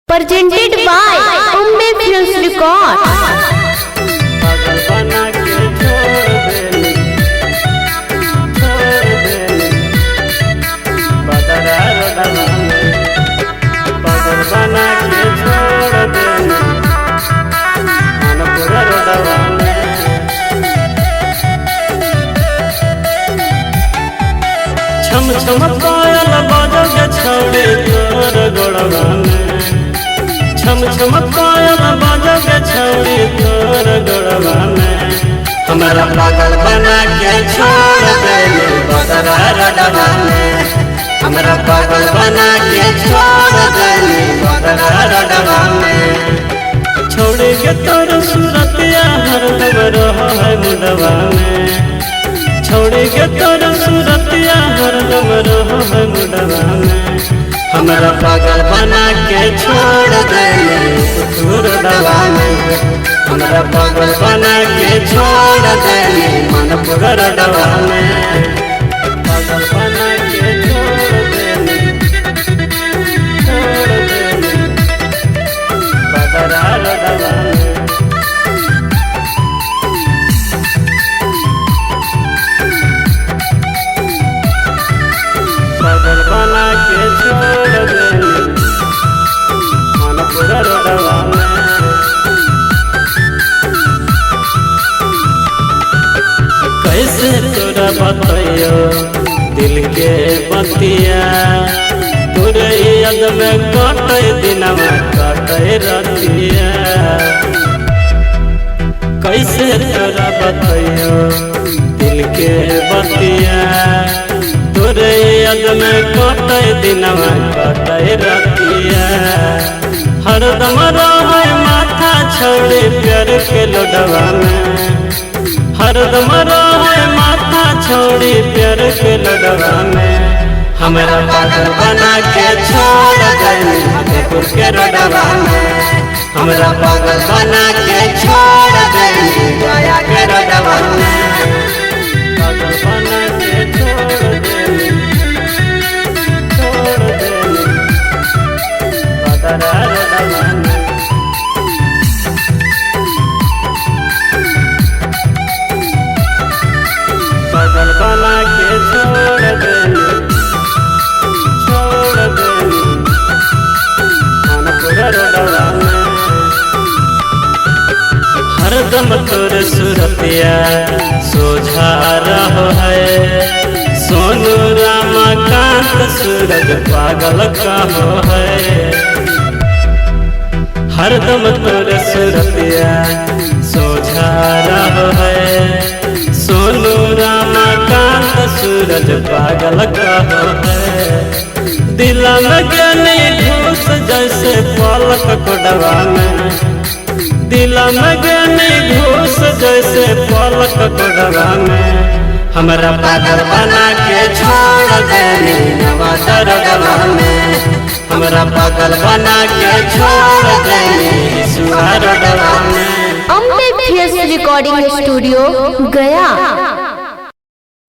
presented by Umme Films Record. छम छम पायल बजोगे छौड़े तोर गोड़वा में, छम छम पायल बजोगे छौड़े तोर गोड़वा में। हमारा पागल बना के छोड़ देले बदरा रडवा में, हमारा पागल बना के छोड़ देले बदरा रडवा में। छोड़े के तोर सूरतिया हरदम रहो है मुडवा में, छोड़े के तोर सूरतिया हरदम रहो है मुडवा में। हमारा पागल बना के छोड़ देले तोर डवा में, हमारा पागल बना के छोड़ देले मनपुर डवा में। पागल बना के छोड़ देले बदरा डवा में। पागल बना के छोड़ देले मनपुर डवा में। कैसे तोरा बतैयो दिल के बतिया, तोरे याद में कटे दिनवा कटे रतिया। कैसे तोरा बतैयो दिल के बतिया, तोरे याद में कटे दिनवा कटे रतिया। हरदम रहे माथा छोड़े प्यार के लोडवा में, हरदम रहे माथा छोड़ी प्यार के लोडवा में। हमारा पागल बना के छोड़ देले मधेपुर के रोडवा में, हमारा पागल बना के छोड़ देले गया के रोडवा में। पागल बना के छोड़ देले बदरा रोडवा में। पागल बना के छोड़ देले मनपुर रोडवा में। हरदम तोर सूरतिया सोझा रहो है, सोनू रामकांत सूरज पागल कहो है। हरदम तोर सूरतिया सोझा रहो है, सोनू रामकांत सूरज पागल कहो है। दिल में गने घूस जैसे पलक कोडवा में, दिल में गने घूस जैसे पलक कोडवा में। हमारा पागल बना के छोड़ देले नवादा रोडवा में, हमारा पागल बना के छोड़ देले सुहा रोडवा में। Umme Films Recording Studio, Gaya।